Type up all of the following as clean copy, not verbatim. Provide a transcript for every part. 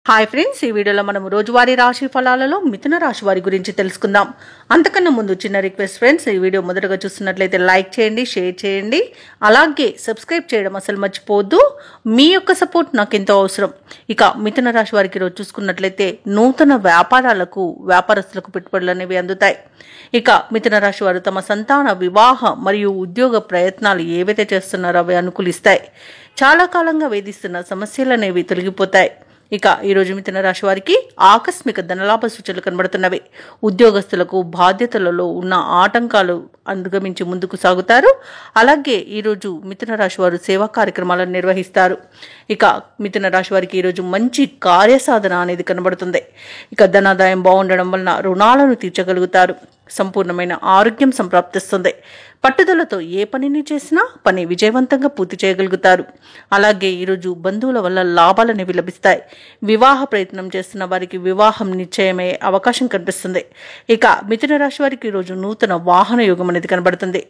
Hi friends, ఈ వీడియోలో మనం రోజువారీ రాశి ఫలాలలో మిథున రాశి వారి గురించి తెలుసుకుందాం. అంతకన్నా ముందు చిన్న రిక్వెస్ట్ ఫ్రెండ్స్, ఈ వీడియో మొదటగా చూస్తున్నట్లయితే లైక్ చేయండి, షేర్ చేయండి, అలాగే సబ్స్క్రైబ్ చేయడం అసలు మర్చిపోవద్దు. మీ యొక్క సపోర్ట్ నాకు ఎంతో అవసరం. ఇక మిథున రాశి వారికి ఈరోజు చూసుకున్నట్లయితే నూతన వ్యాపారస్తులకు పెట్టుబడులు అనేవి అందుతాయి. ఇక మిథున రాశి వారు తమ సంతాన వివాహ మరియు ఉద్యోగ ప్రయత్నాలు ఏవైతే చేస్తున్నారో అవి అనుకూలిస్తాయి. చాలా కాలంగా వేధిస్తున్న సమస్యలు అనేవి తొలగిపోతాయి. ఇక ఈరోజు మిథున రాశి వారికి ఆకస్మిక ధనలాభ సూచనలు కనబడుతున్నవి. ఉద్యోగస్తులకు బాధ్యతలలో ఉన్న ఆటంకాలు అధిగమించి ముందుకు సాగుతారు. అలాగే ఈరోజు మిథున రాశి వారు సేవా కార్యక్రమాలను నిర్వహిస్తారు. ఇక మిథున రాశి వారికి ఈరోజు మంచి కార్యసాధన అనేది కనబడుతుంది. ఇక ధనాదాయం బాగుండడం వలన రుణాలను తీర్చగలుగుతారు. సంపూర్ణమైన ఆరోగ్యం సంప్రాప్తిస్తుంది. పట్టుదలతో ఏ పనిని చేసినా పని విజయవంతంగా పూర్తి చేయగలుగుతారు. అలాగే ఈరోజు బంధువుల వల్ల లాభాలనేవి లభిస్తాయి. వివాహ ప్రయత్నం చేస్తున్న వారికి వివాహం నిశ్చయమయ్యే అవకాశం కనిపిస్తుంది. ఇక మిథున రాశి వారికి ఈరోజు నూతన వాహన యోగం అనేది కనబడుతుంది.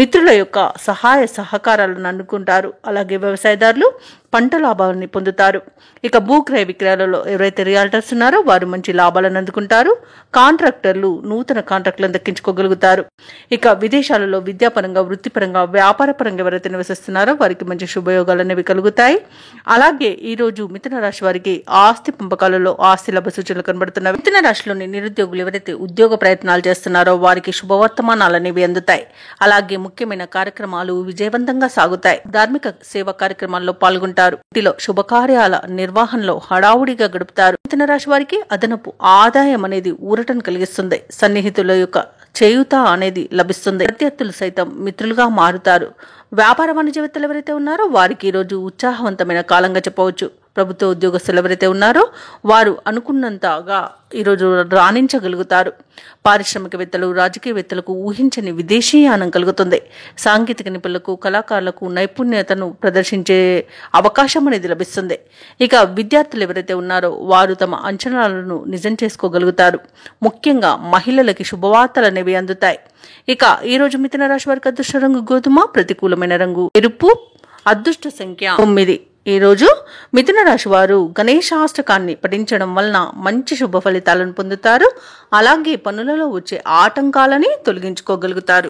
మిత్రుల యొక్క సహాయ సహకారాలను అందుకుంటారు. అలాగే వ్యవసాయదారులు పంట లాభాలని పొందుతారు. ఇక భూక్రయ విక్రయాలలో ఎవరైతే రియాల్టర్స్ ఉన్నారో వారు మంచి లాభాలను అందుకుంటారు. కాంట్రాక్టర్లు నూతన కాంట్రాక్టులను దక్కించుకోగలుగుతారు. ఇక విదేశాలలో విద్యాపరంగా, వృత్తిపరంగా, వ్యాపారపరంగా ఎవరైతే నివసిస్తున్నారో వారికి మంచి శుభయోగాలు అనేవి కలుగుతాయి. అలాగే ఈ రోజు మిథున రాశి వారికి ఆస్తి పంపకాలలో ఆస్తి లాభ సూచనలు కనబడుతున్నాయి. మిథున రాశిలోని నిరుద్యోగులు ఎవరైతే ఉద్యోగ ప్రయత్నాలు చేస్తున్నారో వారికి శుభవర్తమానాలు అనేవి అందుతాయి. అలాగే ముఖ్యమైన కార్యక్రమాలు విజయవంతంగా సాగుతాయి. ధార్మిక సేవా కార్యక్రమాల్లో పాల్గొంటారు. ఇంటిలో శుభకార్యాల నిర్వహణలో హడావుడిగా గడుపుతారు. మిథున రాశి వారికి అదనపు ఆదాయం అనేది ఊరటను కలిగిస్తుంది. సన్నిహితుల యొక్క చేయూత అనేది లభిస్తుంది. ప్రత్యర్థులు సైతం మిత్రులుగా మారుతారు. వ్యాపార వాణిజ్యవేత్తలు ఎవరైతే ఉన్నారో వారికి ఈరోజు ఉత్సాహవంతమైన కాలంగా చెప్పవచ్చు. ప్రభుత్వ ఉద్యోగస్తులు ఎవరైతే ఉన్నారో వారు అనుకున్నంతగా ఈరోజు రాణించగలుగుతారు. పారిశ్రామికవేత్తలు, రాజకీయవేత్తలకు ఊహించని విదేశీయానం కలుగుతుంది. సాంకేతిక నిపుణులకు, కళాకారులకు నైపుణ్యతను ప్రదర్శించే అవకాశం అనేది లభిస్తుంది. ఇక విద్యార్థులు ఎవరైతే ఉన్నారో వారు తమ అంచనాలను నిజం చేసుకోగలుగుతారు. ముఖ్యంగా మహిళలకి శుభవార్తలు అనేవి అందుతాయి. ఇక ఈరోజు మిథున రాశి వారికి అదృష్ట రంగు గోధుమ, ప్రతికూలమైన రంగు ఎరుపు, అదృష్ట సంఖ్య 9. ఈరోజు మిథున రాశి వారు గణేశాష్టకాన్ని పఠించడం వలన మంచి శుభ ఫలితాలను పొందుతారు. అలాగే పనులలో వచ్చే ఆటంకాలని తొలగించుకోగలుగుతారు.